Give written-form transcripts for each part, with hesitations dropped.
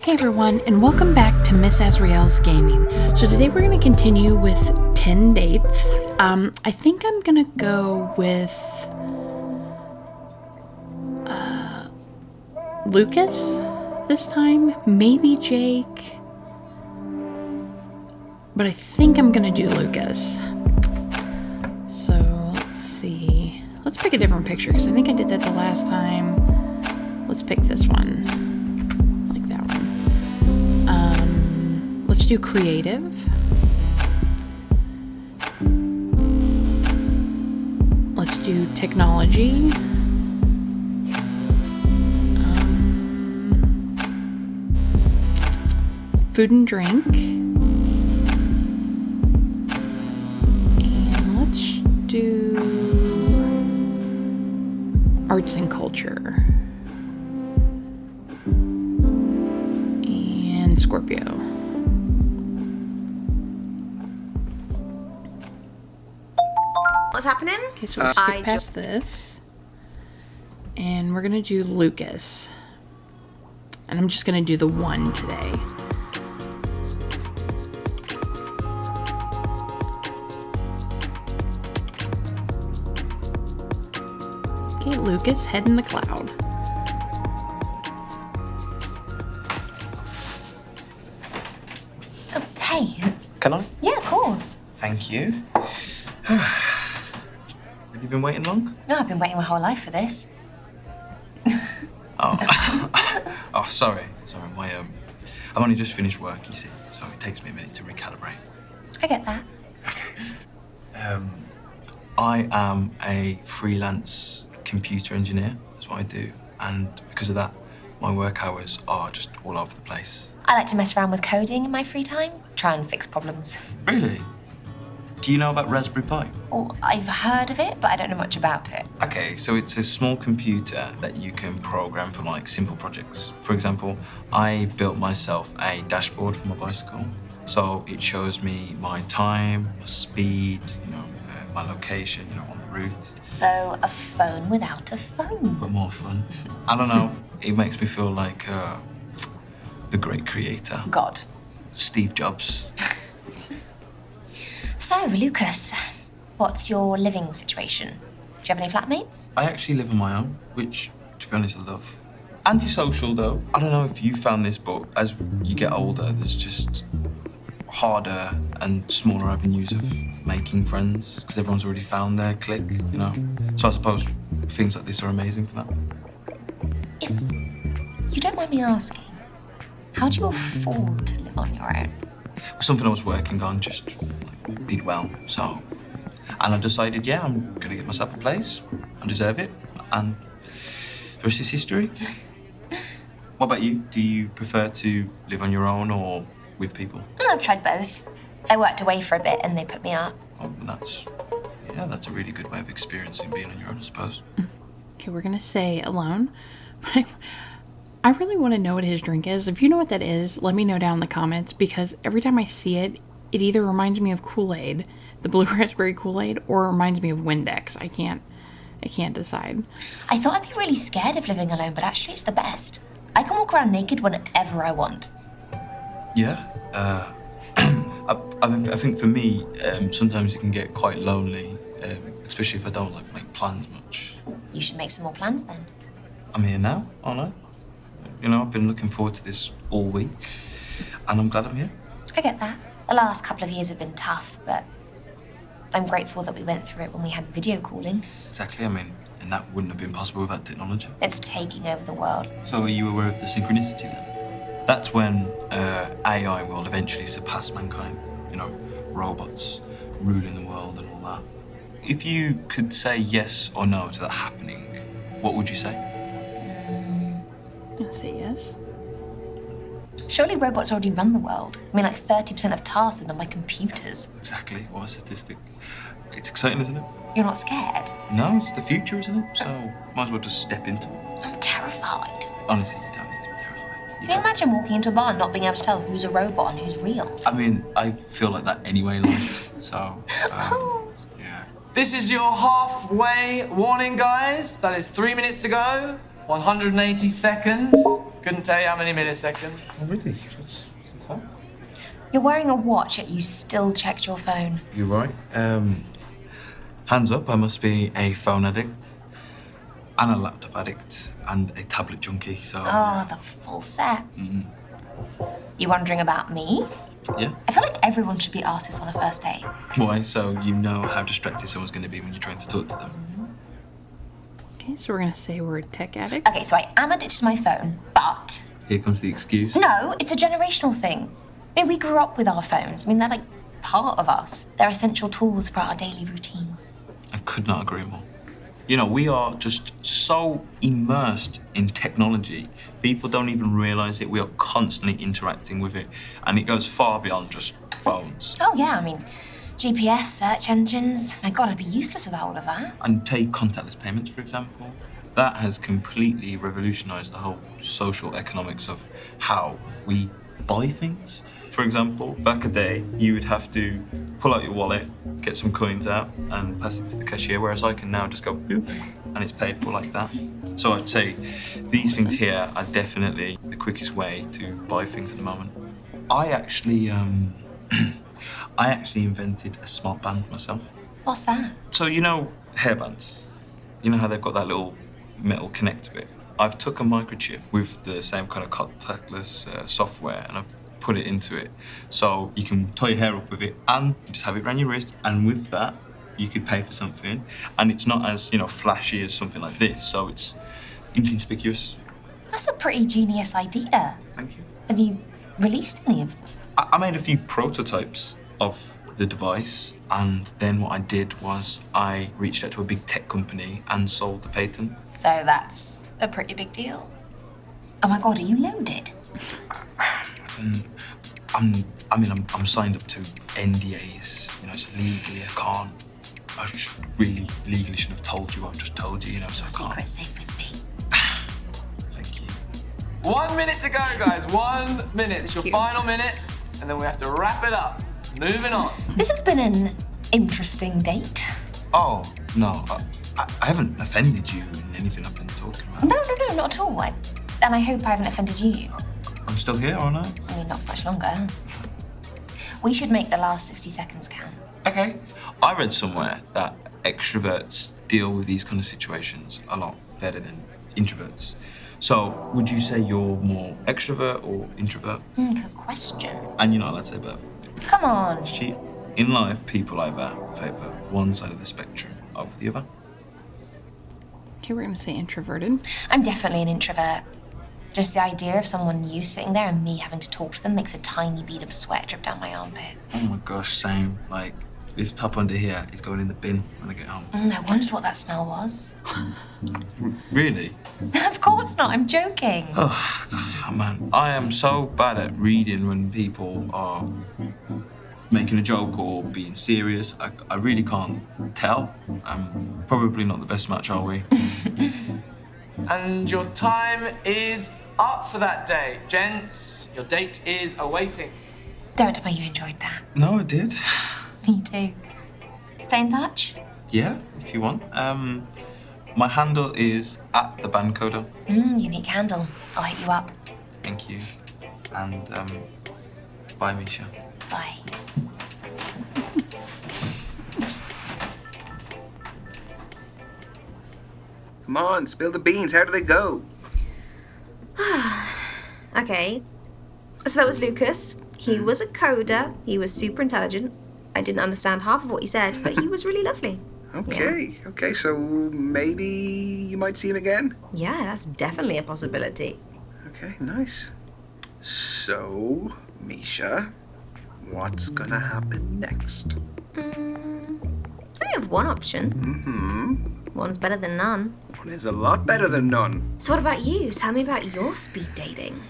Hey everyone, and welcome back to Miss Azriel's Gaming. So today we're going to continue with 10 dates. I think I'm going to go with Lucas this time, maybe Jake, but I think I'm going to do Lucas. So let's see. Let's pick a different picture because I think I did that the last time. Let's pick this one. Let's do creative. Let's do technology. Food and drink. And let's do arts and culture. And Scorpio. What's happening? Okay, so we'll skip past this. And we're going to do Lucas. And I'm just going to do the one today. Okay, Lucas, head in the cloud. Oh, hey. Can I? Yeah, of course. Thank you. Have you been waiting long? No, I've been waiting my whole life for this. Oh, sorry. I've only just finished work, you see, so it takes me a minute to recalibrate. I get that. I am a freelance computer engineer. That's what I do. And because of that, my work hours are just all over the place. I like to mess around with coding in my free time, try and fix problems. Really? Do you know about Raspberry Pi? Oh, I've heard of it, but I don't know much about it. Okay, so it's a small computer that you can program for like simple projects. For example, I built myself a dashboard for my bicycle. So it shows me my time, my speed, my location, on the route. So a phone without a phone. But more fun. I don't know, it makes me feel like the great creator. God. Steve Jobs. So, Lucas, what's your living situation? Do you have any flatmates? I actually live on my own, which, to be honest, I love. Antisocial, though. I don't know if you found this, but as you get older, there's just harder and smaller avenues of making friends, because everyone's already found their clique, So I suppose things like this are amazing for that. If you don't mind me asking, how do you afford to live on your own? Something I was working on, just did well, so. And I decided, yeah, I'm gonna get myself a place. I deserve it, and the rest is history. What about you? Do you prefer to live on your own or with people? I've tried both. I worked away for a bit and they put me up. Oh, that's a really good way of experiencing being on your own, I suppose. Okay, we're going to say alone. But I really want to know what his drink is. If you know what that is, let me know down in the comments, because every time I see it, it either reminds me of Kool-Aid, the blue raspberry Kool-Aid, or reminds me of Windex. I can't decide. I thought I'd be really scared of living alone, but actually it's the best. I can walk around naked whenever I want. Yeah. I think for me, sometimes it can get quite lonely, especially if I don't make plans much. You should make some more plans then. I'm here now, aren't I? I've been looking forward to this all week, and I'm glad I'm here. I get that. The last couple of years have been tough, but I'm grateful that we went through it when we had video calling. Exactly, and that wouldn't have been possible without technology. It's taking over the world. So are you aware of the synchronicity then? That's when AI will eventually surpass mankind. Robots ruling the world and all that. If you could say yes or no to that happening, what would you say? I'll say yes. Surely robots already run the world. 30% of tasks are done by computers. Exactly. What a statistic. It's exciting, isn't it? You're not scared? No, it's the future, isn't it? So might as well just step into it. I'm terrified. Honestly, you don't need to be terrified. Can you imagine walking into a bar and not being able to tell who's a robot and who's real? I feel like that anyway in life, so, yeah. This is your halfway warning, guys. That is 3 minutes to go, 180 seconds. Couldn't tell you how many milliseconds. Already? What's the time? You're wearing a watch, yet you still checked your phone. You're right. Hands up, I must be a phone addict, and a laptop addict, and a tablet junkie, so... Oh, the full set. You wondering about me? Yeah? I feel like everyone should be asked this on a first date. Why? So you know how distracted someone's going to be when you're trying to talk to them. Okay, so we're gonna say we're a tech addict. Okay, so I am addicted to my phone, but... Here comes the excuse. No, it's a generational thing. I mean, we grew up with our phones. I mean, they're like part of us. They're essential tools for our daily routines. I could not agree more. You know, we are just so immersed in technology, people don't even realise it. We are constantly interacting with it, and it goes far beyond just phones. Oh, yeah, I mean, GPS, search engines. My God, I'd be useless without all of that. And take contactless payments, for example. That has completely revolutionised the whole social economics of how we buy things. For example, back a day, you would have to pull out your wallet, get some coins out, and pass it to the cashier, whereas I can now just go boop, and it's paid for like that. So I'd say these things here are definitely the quickest way to buy things at the moment. I actually invented a smart band myself. What's that? So you know hairbands? You know how they've got that little metal connector bit? I've took a microchip with the same kind of contactless software, and I've put it into it. So you can tie your hair up with it, and you just have it around your wrist, and with that, you could pay for something. And it's not as, you know, flashy as something like this, so it's inconspicuous. That's a pretty genius idea. Thank you. Have you released any of them? I made a few prototypes of the device, and then what I did was I reached out to a big tech company and sold the patent. So that's a pretty big deal. Oh my God, are you loaded? I'm signed up to NDAs, you know, so legally I can't. I just really legally shouldn't have told you. I've just told you, you know, so I can't. Secret's safe with me. Thank you. 1 minute to go, guys. 1 minute. It's your final minute, and then we have to wrap it up. Moving on. This has been an interesting date. Oh, no, I haven't offended you in anything I've been talking about. No, not at all. And I hope I haven't offended you. I'm still here, aren't I? I mean, not for much longer. We should make the last 60 seconds count. Okay. I read somewhere that extroverts deal with these kind of situations a lot better than introverts. So, would you say you're more extrovert or introvert? Good question. And you're not allowed to say both. Come on. Cheat. In life, people either favour one side of the spectrum over the other. Okay, we're gonna say introverted. I'm definitely an introvert. Just the idea of someone new sitting there and me having to talk to them makes a tiny bead of sweat drip down my armpit. Oh my gosh, same. Like, this top under here is going in the bin when I get home. I wondered what that smell was. Really? Of course not, I'm joking. Oh man, I am so bad at reading when people are making a joke or being serious. I really can't tell. I'm probably not the best match, are we? And your time is up for that day. Gents, your date is awaiting. Don't tell me you enjoyed that. No, I did. Me too. Stay in touch? Yeah, if you want. My handle is @thebandcoder. Unique handle. I'll hit you up. Thank you. And bye, Misha. Bye. Come on, spill the beans. How do they go? Okay, so that was Lucas. He was a coder. He was super intelligent. I didn't understand half of what he said, but he was really lovely. Okay, so maybe you might see him again? Yeah, that's definitely a possibility. Okay, nice. So, Misha, what's gonna happen next? I have one option. One's better than none. One is a lot better than none. So what about you? Tell me about your speed dating.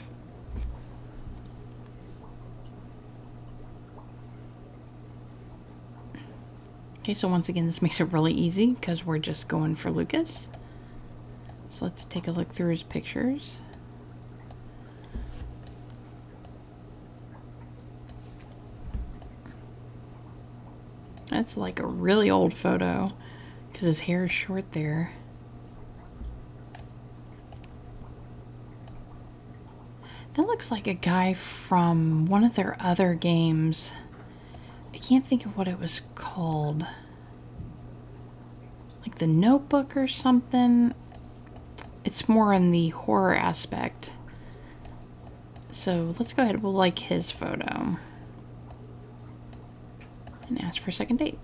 Okay, so once again, this makes it really easy because we're just going for Lucas. So let's take a look through his pictures. That's like a really old photo because his hair is short there. looks like a guy from one of their other games. I can't think of what it was called. Like The Notebook or something. It's more in the horror aspect. So let's go ahead. We'll like his photo. And ask for a second date.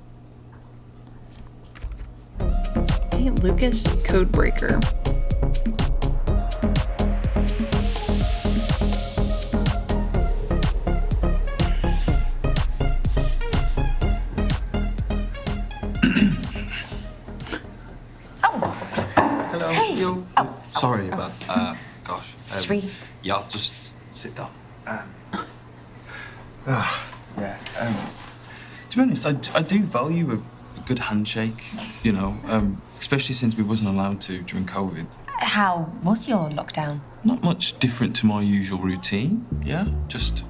Okay, Lucas, Codebreaker. Hello. Hey. Yo. Sorry about, gosh. Sweet. Yeah, I'll just sit down. To be honest, I do value a good handshake, you know, especially since we wasn't allowed to during COVID. How was your lockdown? Not much different to my usual routine, yeah. Just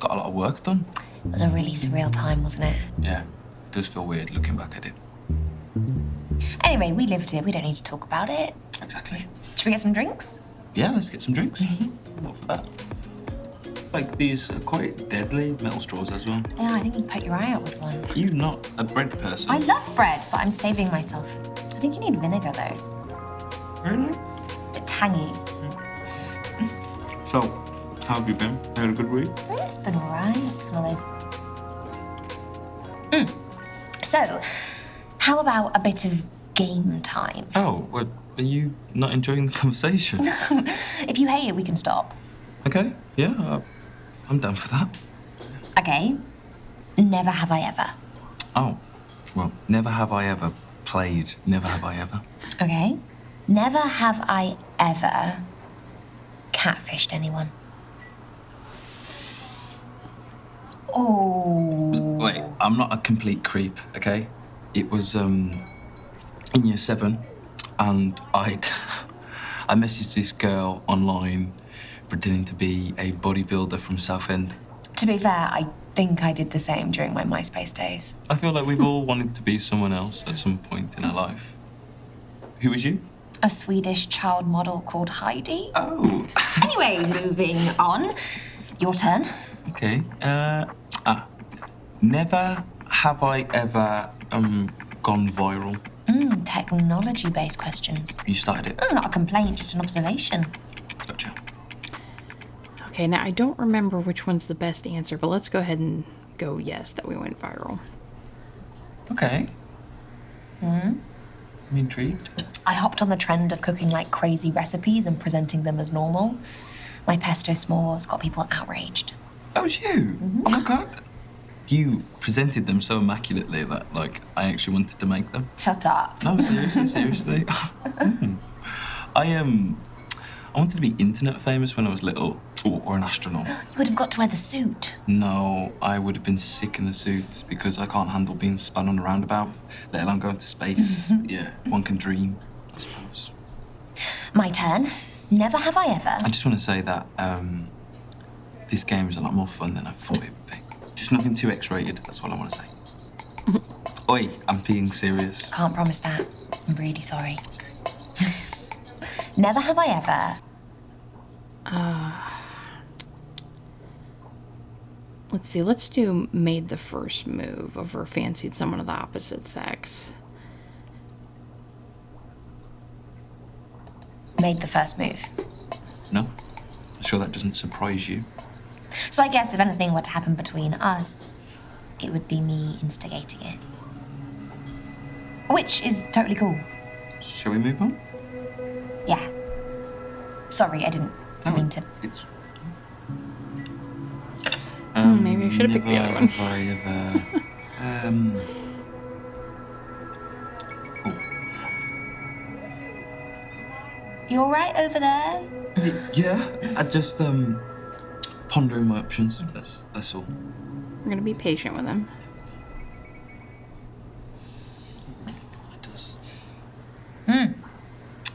got a lot of work done. It was a really surreal time, wasn't it? Yeah, it does feel weird looking back at it. Anyway, we lived it. We don't need to talk about it. Exactly. Should we get some drinks? Yeah, let's get some drinks. What for that? Like these quite deadly metal straws as well. Yeah, I think you put your eye out with one. You not a bread person? I love bread, but I'm saving myself. I think you need vinegar, though. Really? A bit tangy. So, how have you been? You had a good week? Yeah, it's been all right. It's one of those... So, how about a bit of game time? Oh, what? Are you not enjoying the conversation? If you hate it, we can stop. Okay, yeah, I'm down for that. Okay. Never have I ever. Oh, well, never have I ever played Never Have I Ever. Okay. Never have I ever catfished anyone. Oh. Wait, I'm not a complete creep, okay? It was in year 7, and I messaged this girl online pretending to be a bodybuilder from Southend. To be fair, I think I did the same during my MySpace days. I feel like we've all wanted to be someone else at some point in our life. Who was you? A Swedish child model called Heidi. Oh. Anyway, moving on. Your turn. Okay. Never have I ever gone viral. Technology-based questions. You started it. Not a complaint, just an observation. Gotcha. Okay, now I don't remember which one's the best answer, but let's go ahead and go yes, that we went viral. Okay. I'm intrigued. I hopped on the trend of cooking like crazy recipes and presenting them as normal. My pesto s'mores got people outraged. That was you? Oh my god. You presented them so immaculately that, like, I actually wanted to make them. Shut up. No, seriously. I wanted to be internet famous when I was little, or an astronaut. You would have got to wear the suit. No, I would have been sick in the suit because I can't handle being spun on a roundabout, let alone going to space. Yeah, one can dream, I suppose. My turn. Never have I ever. I just want to say that this game is a lot more fun than I thought it would be. Just nothing too X-rated, that's all I want to say. Oi, I'm being serious. Can't promise that. I'm really sorry. Never have I ever. Let's see, let's do made the first move over fancied someone of the opposite sex. Made the first move. No? I'm sure that doesn't surprise you. So I guess if anything were to happen between us, it would be me instigating it. Which is totally cool. Shall we move on? Yeah. Sorry, I didn't mean to. It's... Maybe I should have picked the other one. Never have I ever... You all right over there? Yeah, I just, pondering my options. That's all. We're gonna be patient with him. It does.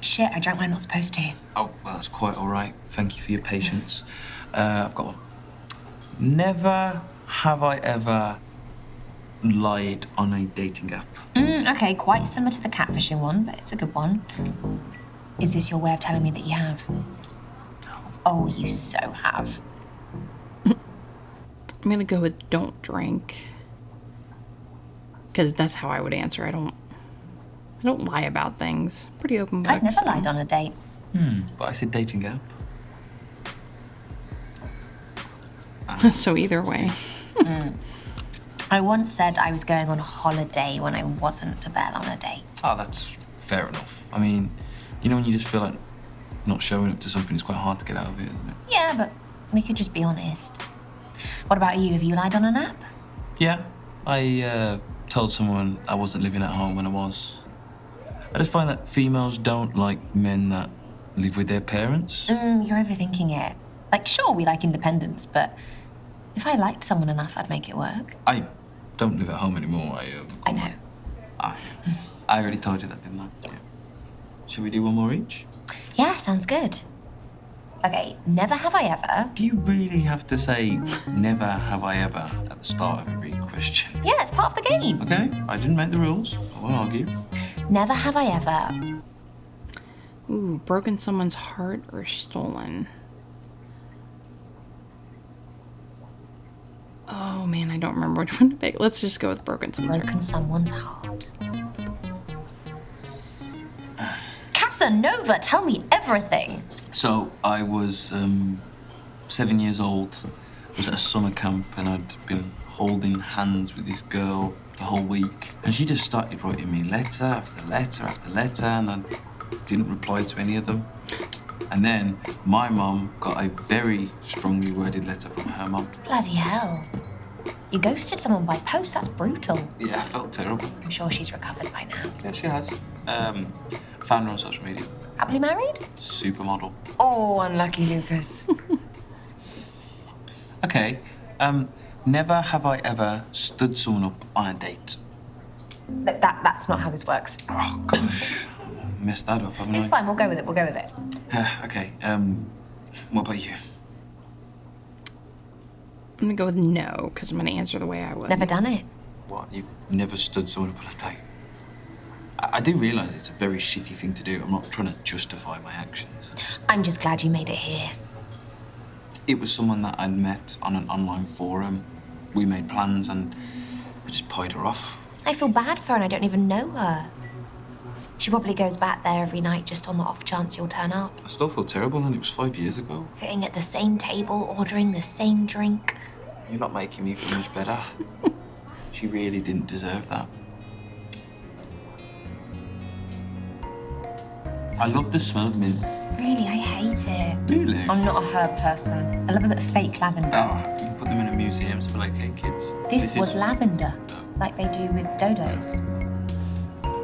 Shit, I drank what I'm not supposed to. Oh, well, that's quite all right. Thank you for your patience. I've got one. Never have I ever lied on a dating app. Okay, quite similar to the catfishing one, but it's a good one. Is this your way of telling me that you have? No. Oh, you so have. I'm gonna go with don't drink. Because that's how I would answer. I don't lie about things. Pretty open book. I've never lied on a date. But I said dating app. So either way. I once said I was going on holiday when I wasn't to bet on a date. Oh, that's fair enough. I mean, you know when you just feel like not showing up to something, it's quite hard to get out of it, isn't it? Yeah, but we could just be honest. What about you? Have you lied on an app? Yeah, I told someone I wasn't living at home when I was. I just find that females don't like men that live with their parents. You're overthinking it. Like, sure, we like independence, but if I liked someone enough, I'd make it work. I don't live at home anymore. I know. I already told you that, didn't I? Yeah. Should we do one more each? Yeah, sounds good. Okay, never have I ever. Do you really have to say never have I ever at the start of every question? Yeah, it's part of the game. Okay, I didn't make the rules. I won't argue. Never have I ever. Ooh, broken someone's heart or stolen. Oh man, I don't remember which one to pick. Let's just go with broken someone's heart. Broken someone's heart. Casanova, tell me everything. So I was 7 years old. I was at a summer camp and I'd been holding hands with this girl the whole week. And she just started writing me letter after letter after letter, and I didn't reply to any of them. And then my mum got a very strongly worded letter from her mum. Bloody hell. You ghosted someone by post, that's brutal. Yeah, I felt terrible. I'm sure she's recovered by now. Yeah, she has. Found her on social media. Happily married? Supermodel. Oh, unlucky Lucas. Okay, never have I ever stood someone up on a date. That's not how this works. Oh, gosh. Messed that up, haven't I? It's fine, we'll go with it. Okay, what about you? I'm gonna go with no, because I'm gonna answer the way I would. Never done it. What, you've never stood someone up on a date? I do realise it's a very shitty thing to do. I'm not trying to justify my actions. I'm just glad you made it here. It was someone that I'd met on an online forum. We made plans and I just pied her off. I feel bad for her and I don't even know her. She probably goes back there every night just on the off chance you'll turn up. I still feel terrible and it was 5 years ago. Sitting at the same table, ordering the same drink. You're not making me feel much better. She really didn't deserve that. I love the smell of mint. Really, I hate it. Really? I'm not a herb person. I love a bit of fake lavender. Oh, you can put them in a museum to be like, hey kids. This was lavender, like they do with dodos.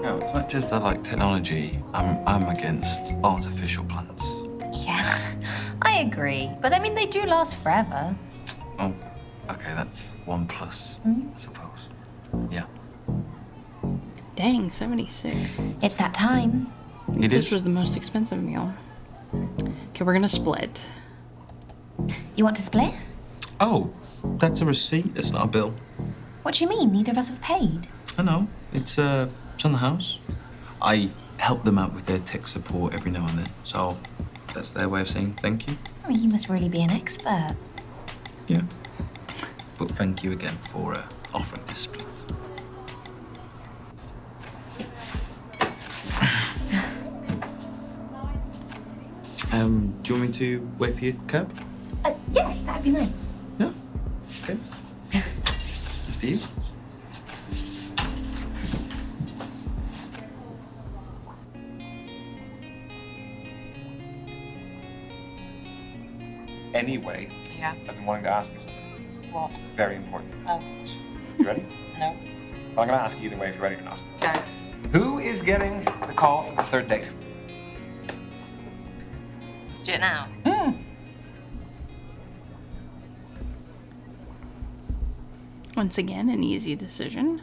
No, it's not just I like technology. I'm against artificial plants. Yeah, I agree. But I mean, they do last forever. Oh, okay, that's 1 plus, I suppose. Yeah. Dang, 76. It's that time. It This is. was the most expensive meal. Okay, we're gonna split. You want to split? Oh, that's a receipt. It's not a bill. What do you mean? Neither of us have paid. I know. It's on the house. I help them out with their tech support every now and then. So that's their way of saying thank you. I mean, you must really be an expert. Yeah. But thank you again for offering to split. Do you want me to wait for your cab? Yeah, that'd be nice. Yeah. Okay. After you. Anyway, Yeah. I've been wanting to ask you something What? very important. Oh, You ready? no. Well, I'm going to ask you either way if you're ready or not. Go. Who is getting the call for the third date? Do it now. Once again, an easy decision.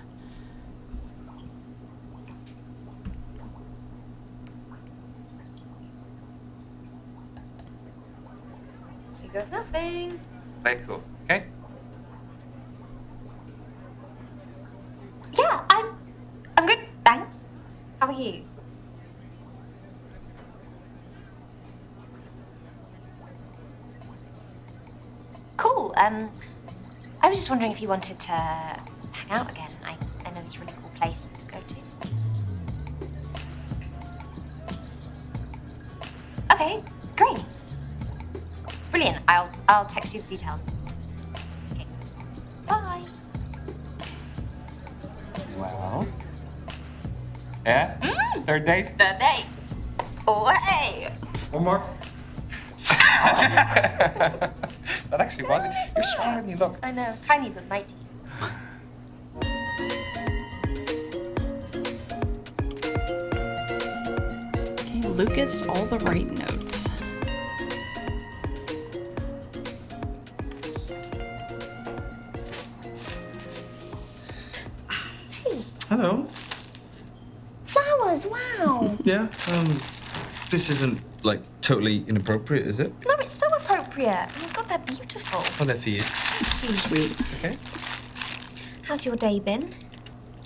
Here goes nothing. Play it cool, okay? Yeah, I'm good, thanks. How are you? Cool. I was just wondering if you wanted to hang out again. I know this really cool place we could go to. Okay, great. Brilliant. I'll text you the details. Okay. Bye. Well. Yeah? Third date? Third date. Away. One more. That actually was it. You're stronger than you look. I know. Tiny but mighty. Okay, Lucas, all the right notes. Hello. Flowers, wow. Yeah. This isn't like totally inappropriate, is it? No, it's so appropriate. Oh my God, they're beautiful. Oh, they're for you. Sweet. Okay. How's your day been?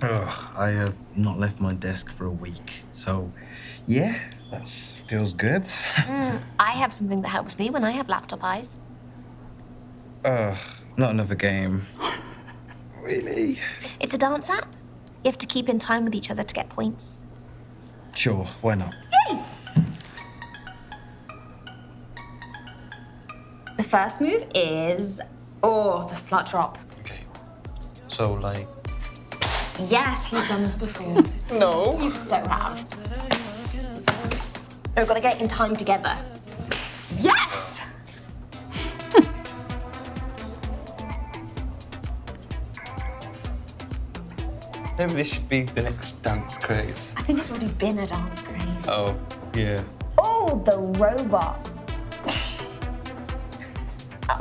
Oh, I have not left my desk for a week, so yeah, that feels good. I have something that helps me when I have laptop eyes. Ugh, not another game. Really? It's a dance app. You have to keep in time with each other to get points. Sure, why not? The first move is... the slut drop. Okay. So, like... Yes, he's done this before. No. You so have. No, we've got to get in time together. Yes! Maybe this should be the next dance craze. I think it's already been a dance craze. Oh, yeah. Oh, the robot.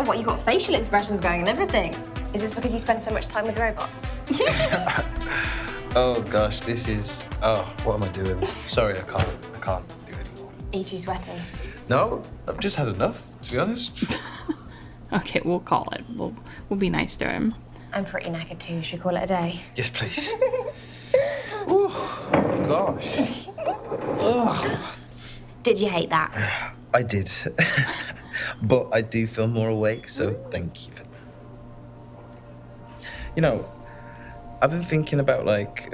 What, you got facial expressions going and everything? Is this because you spend so much time with robots? Oh, gosh, this is... Oh, what am I doing? Sorry, I can't do it anymore. Are you too sweaty? No, I've just had enough, to be honest. Okay, we'll call it. We'll be nice to him. I'm pretty knackered too. Should we call it a day? Yes, please. Ooh, gosh. Ugh. Did you hate that? I did. But I do feel more awake, so thank you for that. You know, I've been thinking about, like,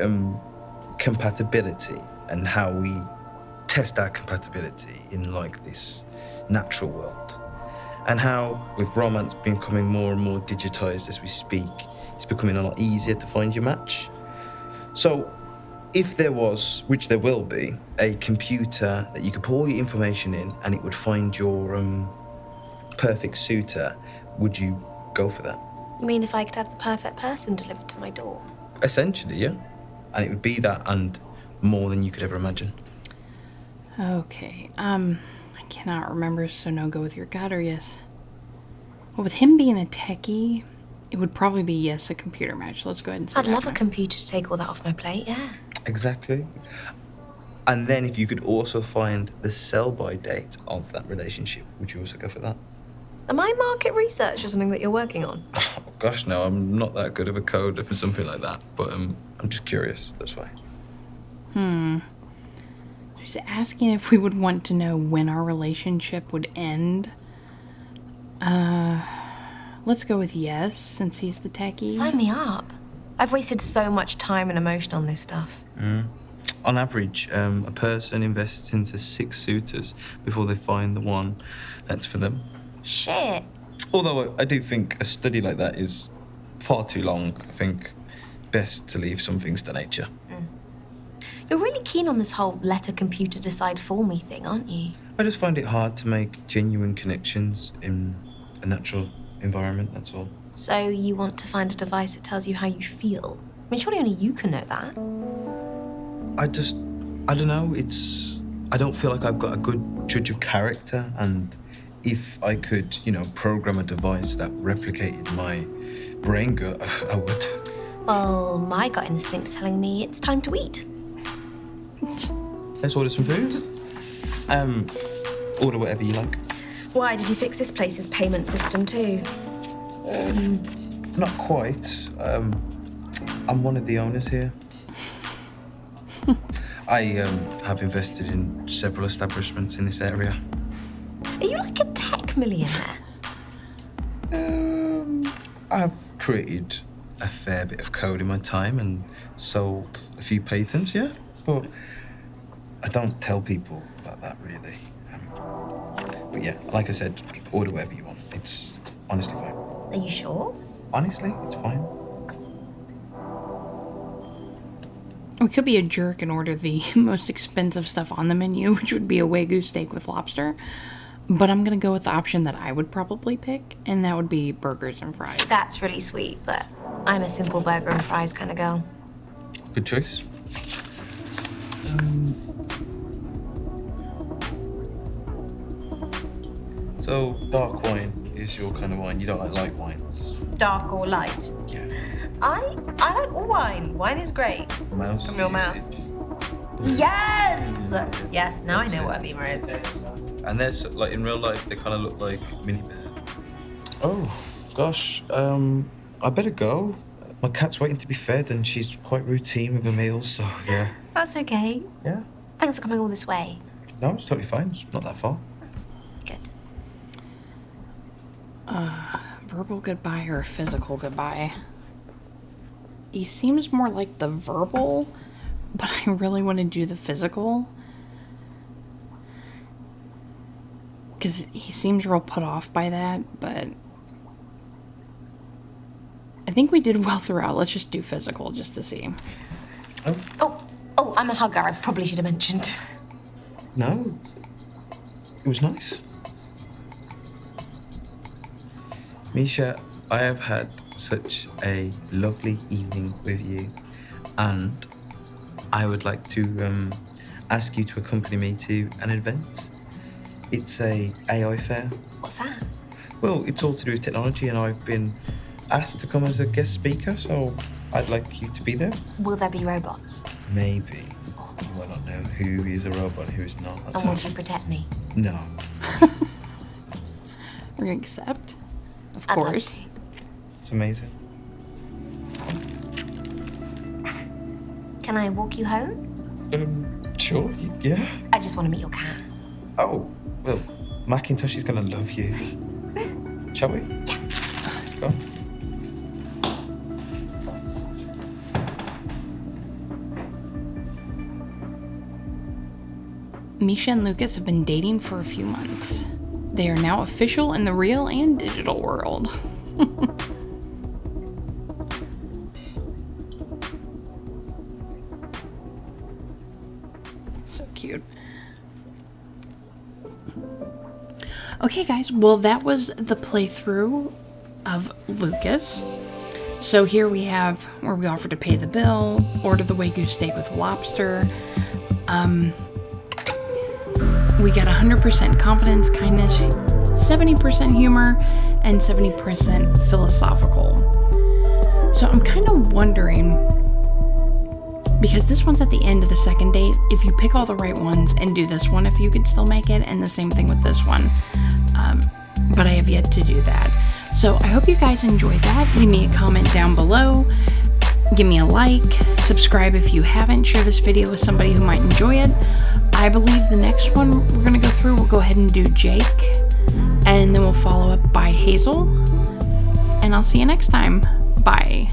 compatibility and how we test our compatibility in, like, this natural world. And how, with romance becoming more and more digitized as we speak, it's becoming a lot easier to find your match. So, if there was, which there will be, a computer that you could put all your information in and it would find your perfect suitor, would you go for that? You mean if I could have the perfect person delivered to my door? Essentially, yeah. And it would be that and more than you could ever imagine. Okay, I cannot remember, so no, go with your gut or yes. Well, with him being a techie, it would probably be yes, a computer match. Let's go ahead and say I'd that love a one. computer to take all that off my plate, yeah. Exactly. And then if you could also find the sell-by date of that relationship, would you also go for that? Am I market research or something that you're working on? Oh, gosh, no, I'm not that good of a coder for something like that. But I'm just curious, that's why. She's asking if we would want to know when our relationship would end. Let's go with yes, since he's the techie. Sign me up. I've wasted so much time and emotion on this stuff. On average, a person invests into 6 suitors before they find the one that's for them. Shit. Although I do think a study like that is far too long. I think best to leave some things to nature. You're really keen on this whole let a computer decide for me thing, aren't you? I just find it hard to make genuine connections in a natural environment, that's all. So you want to find a device that tells you how you feel? I mean, surely only you can know that. I don't know, I don't feel like I've got a good judge of character, and if I could, program a device that replicated my brain gut, I would. Well, my gut instinct's telling me it's time to eat. Let's order some food. Order whatever you like. Why, did you fix this place's payment system too? Not quite. I'm one of the owners here. I have invested in several establishments in this area. Are you like a tech millionaire? I've created a fair bit of code in my time and sold a few patents, yeah. But I don't tell people about that, really. But yeah, like I said, order whatever you want. It's honestly fine. Are you sure? Honestly, it's fine. We could be a jerk and order the most expensive stuff on the menu, which would be a Wagyu steak with lobster. But I'm going to go with the option that I would probably pick, and that would be burgers and fries. That's really sweet, but I'm a simple burger and fries kind of girl. Good choice. So, dark wine is your kind of wine. You don't like light wines? Dark or light? Yeah. I like all wine. Wine is great. Mouse. From your mouse. Yes! Yes, now I know what a lemur is. And there's, like, in real life, they kind of look like mini bear. Oh, gosh. I better go. My cat's waiting to be fed, and she's quite routine with her meals, so yeah. That's okay. Yeah. Thanks for coming all this way. No, it's totally fine. It's not that far. Good. Verbal goodbye or physical goodbye? He seems more like the verbal, but I really want to do the physical. Because he seems real put off by that, but I think we did well throughout. Let's just do physical just to see. Oh, I'm a hugger. I probably should have mentioned. No, it was nice. Misha, I have had such a lovely evening with you, and I would like to ask you to accompany me to an event. It's a AI fair. What's that? Well, it's all to do with technology, and I've been asked to come as a guest speaker, so I'd like you to be there. Will there be robots? Maybe. You might not know who is a robot and who is not. That's And will how- you protect me? No. We're going to accept? Of I'd love course. to. It's amazing. Can I walk you home? Sure, yeah. I just want to meet your cat. Oh, well, Macintosh is gonna love you. Shall we? Yeah. Let's go. Misha and Lucas have been dating for a few months. They are now official in the real and digital world. So cute. Okay, guys, well, that was the playthrough of Lucas. So here we have where we offer to pay the bill, order the Wagyu steak with lobster. We got 100% confidence, kindness, 70% humor, and 70% philosophical. So I'm kind of wondering, because this one's at the end of the second date, if you pick all the right ones and do this one, if you could still make it, and the same thing with this one. But I have yet to do that. So I hope you guys enjoyed that. Leave me a comment down below. Give me a like. Subscribe if you haven't. Share this video with somebody who might enjoy it. I believe the next one we're going to go through, we'll go ahead and do Jake. And then we'll follow up by Hazel. And I'll see you next time. Bye.